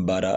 12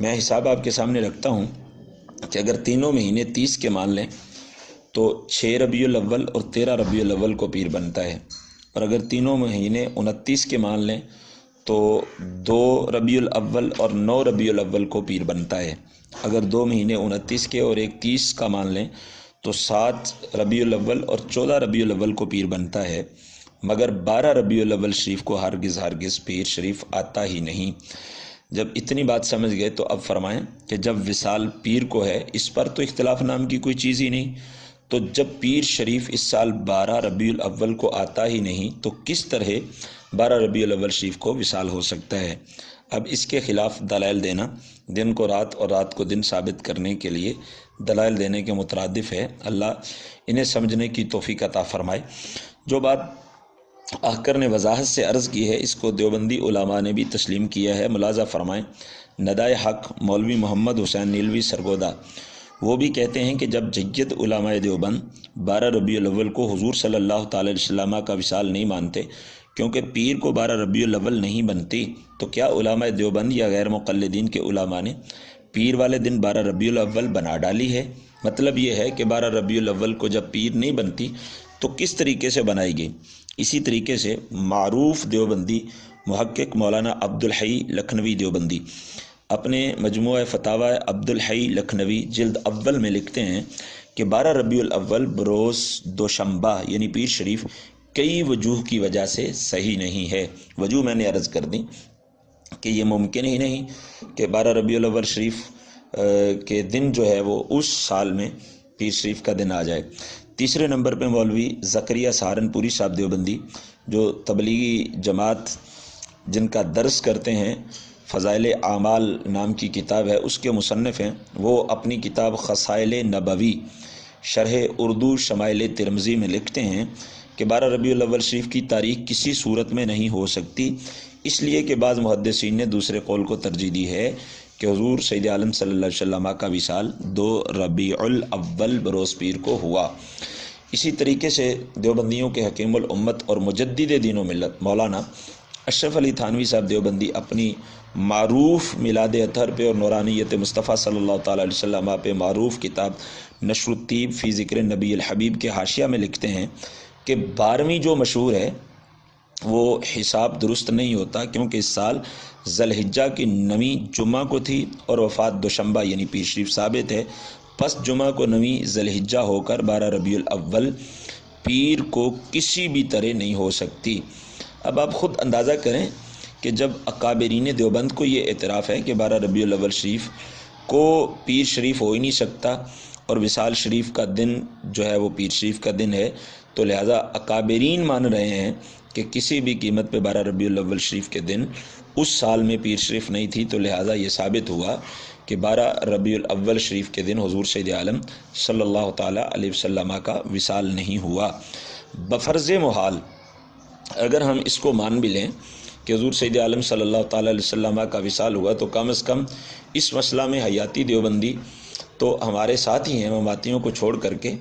میں حساب آپ کے سامنے رکھتا ہوں کہ اگر تینوں مہینے 30 کے مان لیں تو 6 ربیع الاول اور 13 ربیع الاول کو پیر بنتا ہے، اور اگر تینوں مہینے 29 کے مان لیں تو 2 ربیع الاول اور 9 ربیع الاول کو پیر بنتا ہے۔ اگر 2 مہینے 29 کے اور ایک 30 کا مان لیں تو 7 ربیع الاول اور 14 ربیع الاول کو پیر بنتا ہے، مگر 12 ربیع الاول شریف کو ہرگز پیر شریف آتا ہی نہیں۔ جب اتنی بات سمجھ گئے تو اب فرمائیں کہ جب وصال پیر کو ہے، اس پر تو اختلاف نام کی کوئی چیز ہی نہیں، تو جب پیر شریف اس سال 12 ربیع الاول کو آتا ہی نہیں تو کس طرح 12 ربیع الاول شریف کو وصال ہو سکتا ہے؟ اب اس کے خلاف دلائل دینا دن کو رات اور رات کو دن ثابت کرنے کے لیے دلائل دینے کے مترادف ہے۔ اللہ انہیں سمجھنے کی توفیق عطا فرمائے۔ جو بات آخر نے وضاحت سے عرض کی ہے، اس کو دیوبندی علماء نے بھی تسلیم کیا ہے۔ ملاحظہ فرمائیں، ندائے حق مولوی محمد حسین نیلوی سرگودا وہ بھی کہتے ہیں کہ جب جید علماء دیوبند 12 ربیع الاول کو حضور صلی اللہ تعالی علیہ وسلم کا وصال نہیں مانتے کیونکہ پیر کو 12 ربیع الاول نہیں بنتی، تو کیا علماء دیوبند یا غیر مقلدین کے علماء نے پیر والے دن 12 ربیع الاول بنا ڈالی ہے؟ مطلب یہ ہے کہ 12 ربیع الاول کو جب پیر نہیں بنتی تو کس طریقے سے بنائی گئی؟ اسی طریقے سے معروف دیوبندی محقق مولانا عبدالحی لکھنوی دیوبندی اپنے مجموعہ فتاوی عبدالحی لکھنوی جلد اول میں لکھتے ہیں کہ 12 ربیع الاول بروز دوشنبہ یعنی پیر شریف کئی وجوہ کی وجہ سے صحیح نہیں ہے۔ وجوہ میں نے عرض کر دی کہ یہ ممکن ہی نہیں کہ 12 ربیع الاول شریف کے دن جو ہے وہ اس سال میں پیر شریف کا دن آ جائے۔ تیسرے نمبر پہ مولوی زکریا سہارنپوری صاحب دیوبندی جو تبلیغی جماعت جن کا درس کرتے ہیں، فضائل اعمال نام کی کتاب ہے، اس کے مصنف ہیں، وہ اپنی کتاب خصائل نبوی شرح اردو شمائل ترمذی میں لکھتے ہیں کہ 12 ربیع الاول شریف کی تاریخ کسی صورت میں نہیں ہو سکتی، اس لیے کہ بعض محدثین نے دوسرے قول کو ترجیح دی ہے کہ حضور سید عالم صلی اللہ علیہ وسلم کا وصال 2 ربیع الاول بروز پیر کو ہوا۔ اسی طریقے سے دیوبندیوں کے حکیم الامت اور مجدد دین و ملت مولانا اشرف علی تھانوی صاحب دیوبندی اپنی معروف میلاد اطہر پہ اور نورانیت مصطفیٰ صلی اللہ تعالی علیہ وسلم پہ معروف کتاب نشر الطیب فی ذکر نبی الحبیب کے حاشیہ میں لکھتے ہیں کہ 12ویں جو مشہور ہے وہ حساب درست نہیں ہوتا، کیونکہ اس سال ذی الحجہ کی 9ویں جمعہ کو تھی اور وفات دوشنبہ یعنی پیر شریف ثابت ہے، پس جمعہ کو 9ویں ذی الحجہ ہو کر 12 ربیع الاول پیر کو کسی بھی طرح نہیں ہو سکتی۔ اب آپ خود اندازہ کریں کہ جب اکابرین دیوبند کو یہ اعتراف ہے کہ 12 ربیع الاول شریف کو پیر شریف ہو ہی نہیں سکتا اور وصال شریف کا دن جو ہے وہ پیر شریف کا دن ہے، تو لہٰذا اکابرین مان رہے ہیں کہ کسی بھی قیمت پہ 12 ربیع الاول شریف کے دن اس سال میں پیر شریف نہیں تھی، تو لہٰذا یہ ثابت ہوا کہ 12 ربیع الاول شریف کے دن حضور سید عالم صلی اللہ تعالی علیہ وسلم کا وصال نہیں ہوا۔ بفرض محال اگر ہم اس کو مان بھی لیں کہ حضور سید عالم صلی اللہ تعالی علیہ وسلم کا وصال ہوا، تو کم از کم اس مسئلہ میں حیاتی دیوبندی تو ہمارے ساتھ ہی ہیں مماتیوں کو چھوڑ کر کے،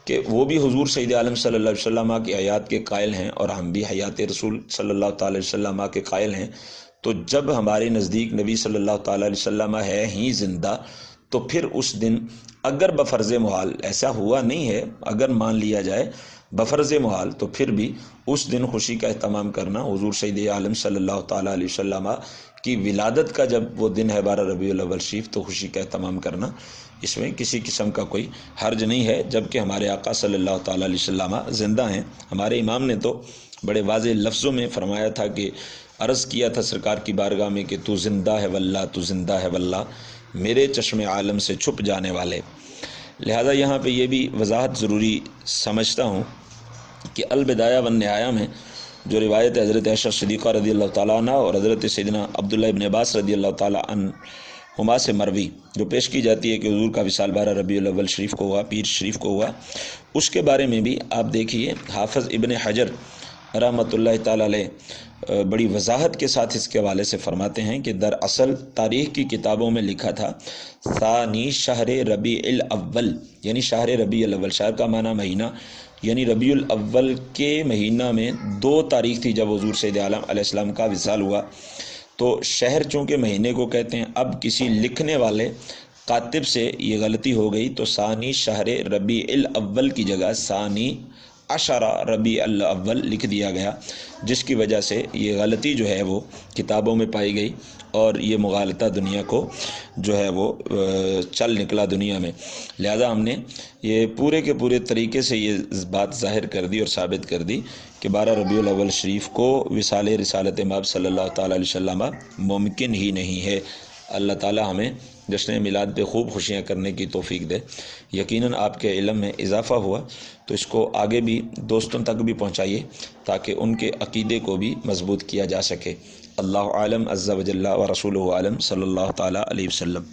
کہ وہ بھی حضور سید عالم صلی اللہ علیہ وسلم کی حیات کے قائل ہیں اور ہم بھی حیات رسول صلی اللہ تعالی علیہ وسلم کے قائل ہیں۔ تو جب ہمارے نزدیک نبی صلی اللہ تعالی علیہ وسلم ہے ہی زندہ، تو پھر اس دن اگر بفرض محال ایسا ہوا نہیں ہے، اگر مان لیا جائے بفرض محال، تو پھر بھی اس دن خوشی کا اہتمام کرنا، حضور سید عالم صلی اللہ تعالی علیہ وسلم کی ولادت کا جب وہ دن ہے 12 ربیع الاول شریف، تو خوشی کا اہتمام کرنا، اس میں کسی قسم کا کوئی حرج نہیں ہے، جبکہ ہمارے آقا صلی اللہ تعالی علیہ وسلم زندہ ہیں۔ ہمارے امام نے تو بڑے واضح لفظوں میں فرمایا تھا کہ عرض کیا تھا سرکار کی بارگاہ میں کہ تو زندہ ہے واللہ، تو زندہ ہے واللہ، میرے چشم عالم سے چھپ جانے والے۔ لہذا یہاں پہ یہ بھی وضاحت ضروری سمجھتا ہوں کہ البدایہ والنہایہ میں جو روایت حضرت عائشہ صدیقہ رضی اللہ تعالیٰ عنہ اور حضرت سیدنا عبداللہ ابن عباس رضی اللہ تعالیٰ عنہما سے مروی جو پیش کی جاتی ہے کہ حضور کا وصال 12 ربیع الاول شریف کو ہوا، پیر شریف کو ہوا، اس کے بارے میں بھی آپ دیکھیے حافظ ابن حجر رحمۃ اللہ تعالیٰ علیہ بڑی وضاحت کے ساتھ اس کے حوالے سے فرماتے ہیں کہ دراصل تاریخ کی کتابوں میں لکھا تھا ثانی شہر ربیع الاول، یعنی شہر ربیع الاول، شہر کا معنی مہینہ، یعنی ربیع الاول کے مہینہ میں 2 تاریخ تھی جب حضور سید عالم علیہ السلام کا وصال ہوا۔ تو شہر چونکہ مہینے کو کہتے ہیں، اب کسی لکھنے والے کاتب سے یہ غلطی ہو گئی تو ثانی شہر ربیع الاول کی جگہ ثانی عشرہ ربیع الاول لکھ دیا گیا، جس کی وجہ سے یہ غلطی جو ہے وہ کتابوں میں پائی گئی اور یہ مغالطہ دنیا کو جو ہے وہ چل نکلا دنیا میں۔ لہذا ہم نے یہ پورے کے پورے طریقے سے یہ بات ظاہر کر دی اور ثابت کر دی کہ 12 ربیع الاول شریف کو وصال رسالت مآب صلی اللہ تعالیٰ علیہ وسلم ممکن ہی نہیں ہے۔ اللہ تعالیٰ ہمیں جشن میلاد پہ خوب خوشیاں کرنے کی توفیق دے۔ یقیناً آپ کے علم میں اضافہ ہوا تو اس کو آگے بھی دوستوں تک بھی پہنچائیے تاکہ ان کے عقیدے کو بھی مضبوط کیا جا سکے۔ اللہ عالم عز و جل و رسولہ عالم صلی اللہ تعالیٰ علیہ وسلم۔